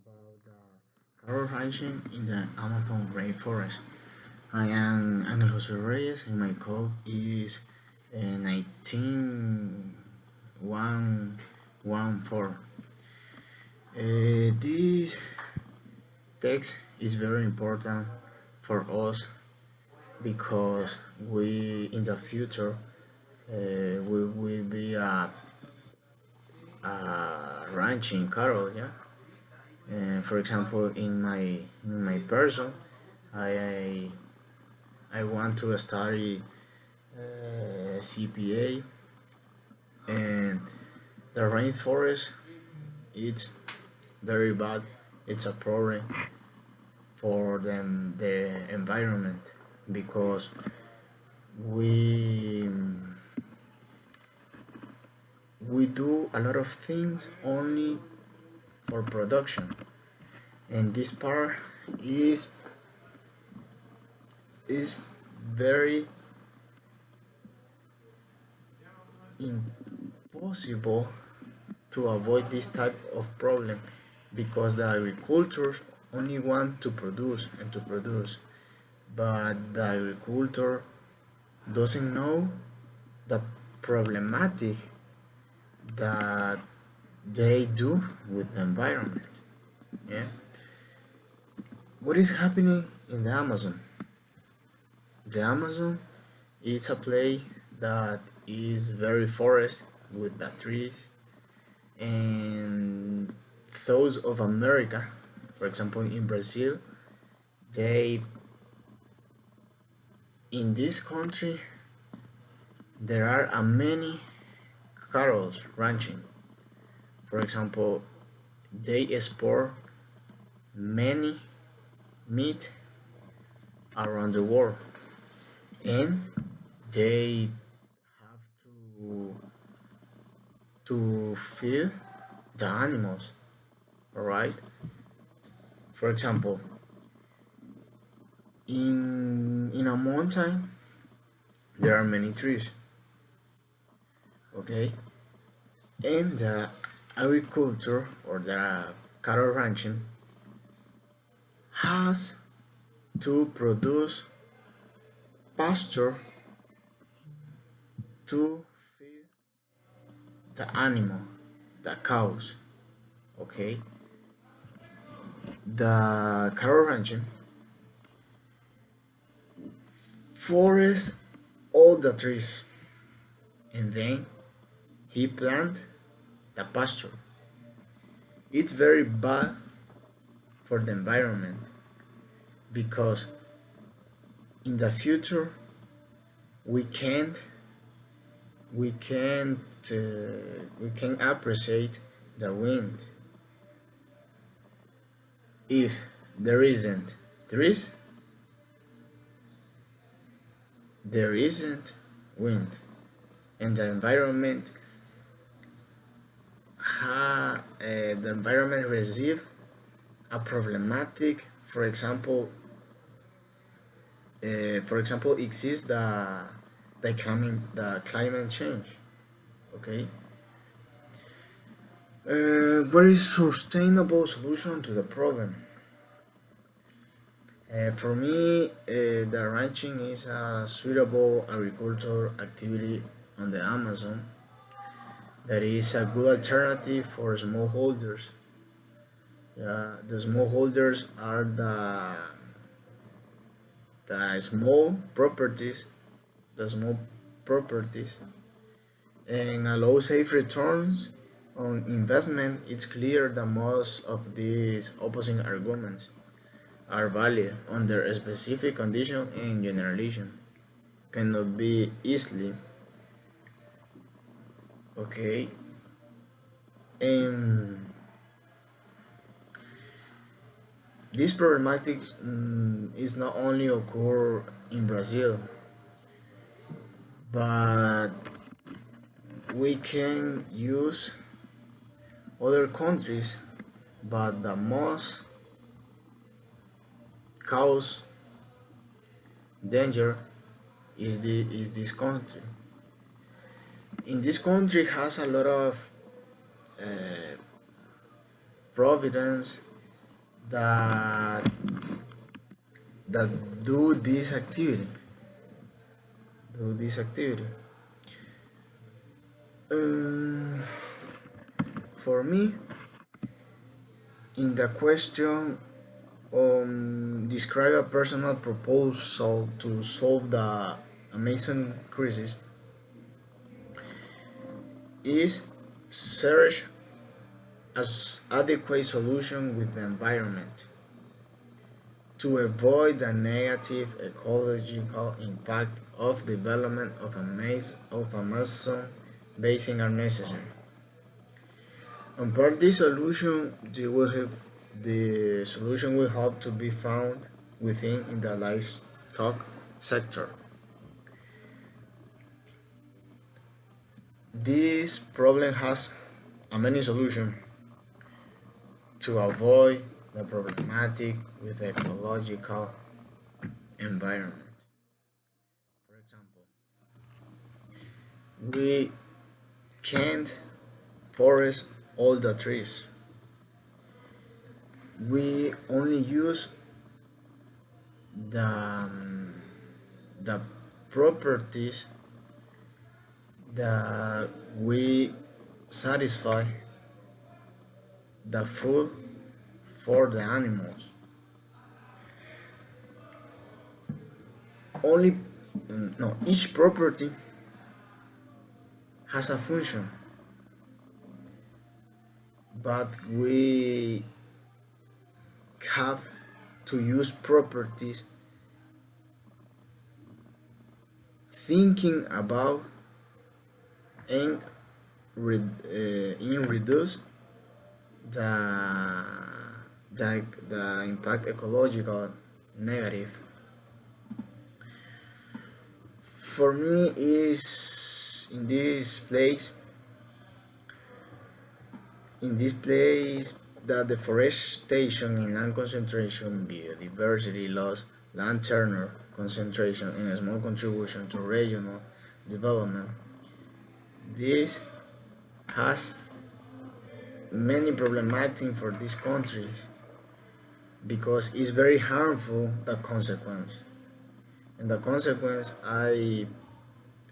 about cattle ranching in the Amazon rainforest. I am Angel Jose Reyes, and my code is 19114. This text is very important for us because we in the future will be ranching cattle, yeah. For example, in my person, I I want to study CPA, and the rainforest it's very bad. It's a problem for them the environment because we we do a lot of things only for production, and this part is is very impossible to avoid this type of problem because the agricultors only want to produce and to produce, but the agricultor doesn't know the problematic that they do with the environment. Yeah. What is happening in the Amazon? The Amazon is a place that is very forest with the trees, and those of America, for example in Brazil, they in this country there are a many cattle ranching. For example, they export many meat around the world, and they have to feed the animals. All right. For example, in a mountain there are many trees. Okay, and the agriculture or the cattle ranching has to produce pasture to feed the animal, the cows. Okay, the cattle ranching forest all the trees, and then he plant the pasture. It's very bad for the environment because in the future we can't we can't we can appreciate the wind if there isn't trees, there isn't wind, and the environment receive a problematic. For example exists the climate change. Okay. What is sustainable solution to the problem? For me, the ranching is a suitable agricultural activity on the Amazon that is a good alternative for smallholders. The smallholders are the small properties, and allow safe returns on investment. It's clear that most of these opposing arguments are valid under a specific condition, and generalization cannot be easily. Okay, and this problematic is not only occur in Brazil, but we can use other countries, but the most cause danger is this country. In this country has a lot of uh, providence that that do this activity. Um, for me, in the question, describe a personal proposal to solve the Amazon crisis, is search as adequate solution with the environment to avoid the negative ecological impact of development of Amazon basin are necessary. On part this solution, the solution will have to be found within in the livestock sector. This problem has a many solutions to avoid the problematic with the ecological environment. For example, we can't forest all the trees. We only use the, the properties that we satisfy the food for the animals. Only no, each property has a function, but we have to use properties thinking about and reduce the, the impact ecological negative. For me is in this place that deforestation and land concentration, biodiversity loss, land turnover, concentration, and a small contribution to regional development. This has many problematic for these countries because it's very harmful the consequence. And the consequence I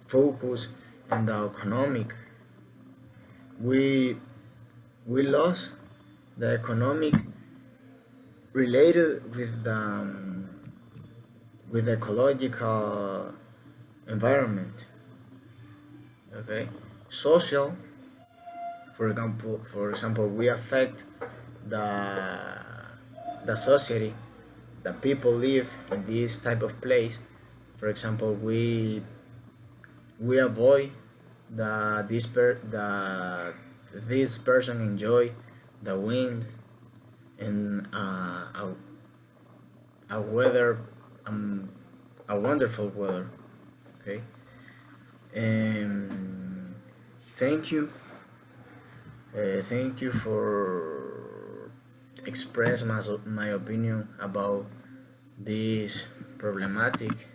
focus on the economic. We lost the economic related with the ecological environment. Okay, social. For example, we affect the society. The people live in this type of place. For example, we avoid this person enjoy the wind and a weather a wonderful weather. Okay, and thank you for express my opinion about this problematic